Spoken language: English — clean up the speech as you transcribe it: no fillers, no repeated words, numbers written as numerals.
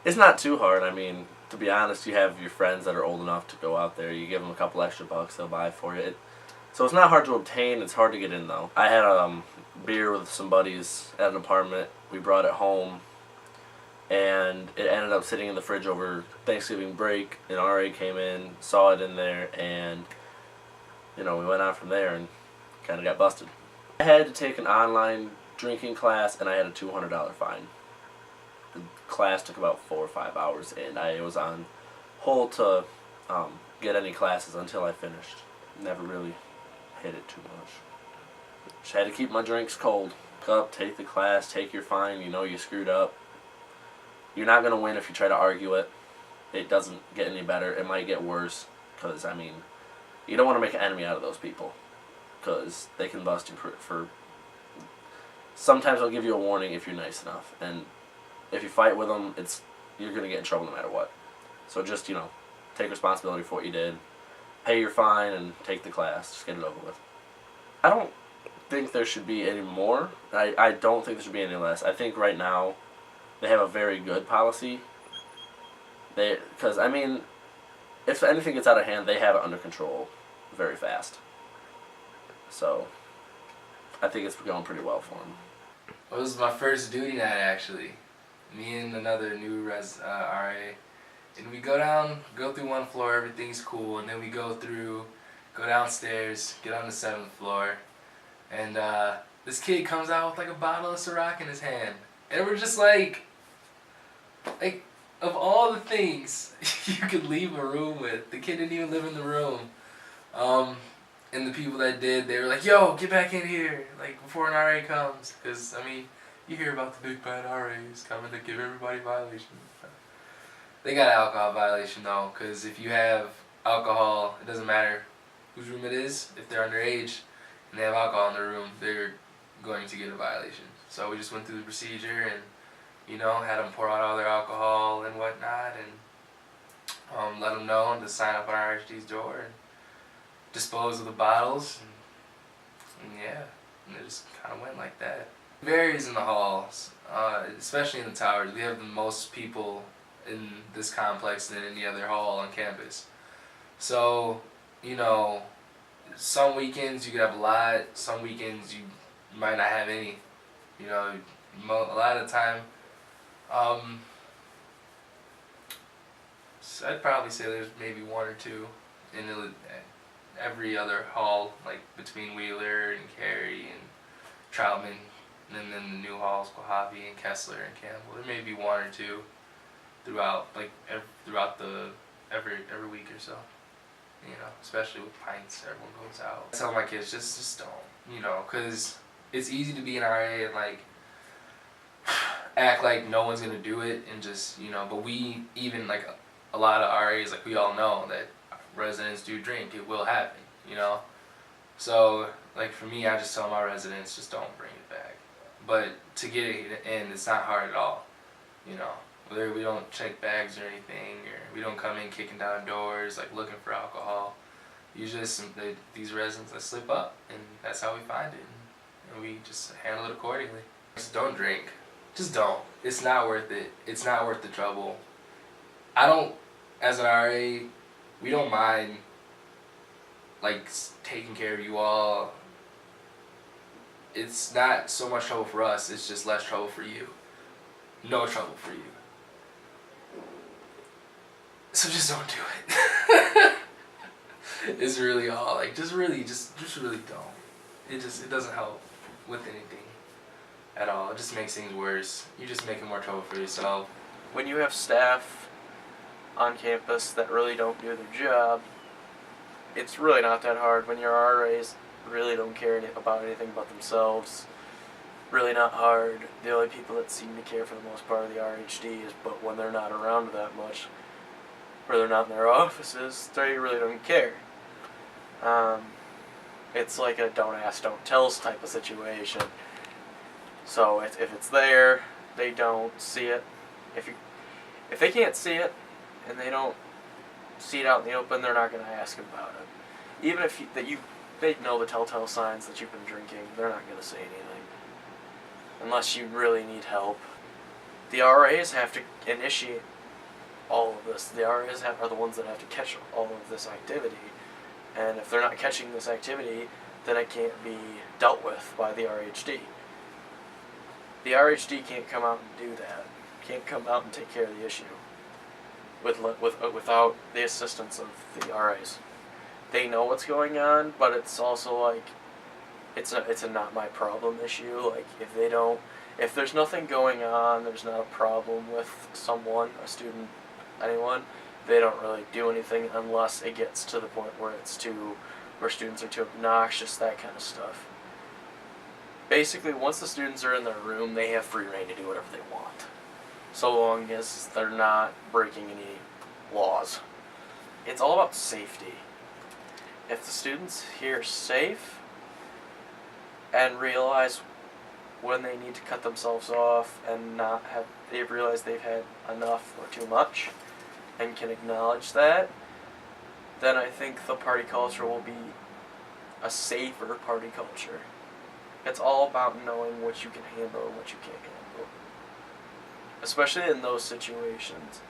It's not too hard. I mean, to be honest, you have your friends that are old enough to go out there. You give them a couple extra bucks, they'll buy for you. So it's not hard to obtain. It's hard to get in though. I had beer with some buddies at an apartment. We brought it home, and it ended up sitting in the fridge over Thanksgiving break. An RA came in, saw it in there, and we went on from there and kind of got busted. I had to take an online drinking class, and I had a $200 fine. The class took about 4 or 5 hours, and I was on hold to get any classes until I finished. Never really hit it too much. Just had to keep my drinks cold. Up, take the class, take your fine. You know you screwed up. You're not gonna win if you try to argue it. It doesn't get any better. It might get worse, because you don't want to make an enemy out of those people, because they can bust you for. Sometimes they'll give you a warning if you're nice enough, and if you fight with them, you're gonna get in trouble no matter what. So just take responsibility for what you did, pay your fine, and take the class. Just get it over with. I don't think there should be any more. I don't think there should be any less. I think right now they have a very good policy. Because if anything gets out of hand, they have it under control very fast. So I think it's going pretty well for them. Well, this was my first duty night actually. Me and another new RA. And we go through one floor, everything's cool, and then we go downstairs, get on the 7th floor, and this kid comes out with like a bottle of Ciroc in his hand. And we're just like of all the things you could leave a room with, the kid didn't even live in the room. And the people that did, they were like, yo, get back in here, like before an RA comes. Because, you hear about the big bad RAs coming to give everybody violations. They got an alcohol violation though, because if you have alcohol, it doesn't matter whose room it is. If they're underage and they have alcohol in their room, they're going to get a violation. So we just went through the procedure and, had them pour out all their alcohol and whatnot, and let them know to sign up on RHD's door and dispose of the bottles. And it just kind of went like that. It varies in the halls, especially in the towers. We have the most people in this complex than any other hall on campus. So, some weekends you could have a lot, some weekends you might not have any. A lot of the time, so I'd probably say there's maybe 1 or 2 in every other hall, like between Wheeler and Cary and Troutman, and then the new halls, Quahavie and Kessler and Campbell. There may be 1 or 2 throughout every week or so. Especially with pints, everyone goes out. I tell my kids just don't, because it's easy to be an RA and act like no one's gonna do it and just but we even a lot of RAs we all know that residents do drink. It will happen, So for me, I just tell my residents just don't bring it back. But to get it in, it's not hard at all, Whether we don't check bags or anything, or we don't come in kicking down doors looking for alcohol. Usually these residents that slip up, and that's how we find it, and we just handle it accordingly. Just don't drink. Just don't. It's not worth it. It's not worth the trouble. As an RA, we don't mind taking care of you all. It's not so much trouble for us, it's just less trouble for you. No trouble for you. So just don't do it. It's really all just really don't. It doesn't help with anything at all. It just makes things worse. You're just making more trouble for yourself. When you have staff on campus that really don't do their job, it's really not that hard. When your RAs really don't care about anything but themselves, really not hard. The only people that seem to care for the most part are the RHDs, but when they're not around that much, or they're not in their offices, they really don't care. It's like a don't ask, don't tell type of situation. So if it's there, they don't see it. If they can't see it, and they don't see it out in the open, they're not going to ask about it. Even if they know the telltale signs that you've been drinking, they're not going to say anything. Unless you really need help. The RAs have to initiate all of this. The RAs are the ones that have to catch all of this activity, and if they're not catching this activity, then it can't be dealt with by the RHD. The RHD can't come out and do that. Can't come out and take care of the issue without the assistance of the RAs. They know what's going on, but it's also like it's a not my problem issue. Like if there's nothing going on, there's not a problem with someone, a student, anyone, they don't really do anything unless it gets to the point where where students are too obnoxious, that kind of stuff. Basically, once the students are in their room, they have free reign to do whatever they want, so long as they're not breaking any laws. It's all about safety. If the students here are safe and realize when they need to cut themselves off and they've realized they've had enough or too much and can acknowledge that, then I think the party culture will be a safer party culture. It's all about knowing what you can handle and what you can't handle, especially in those situations.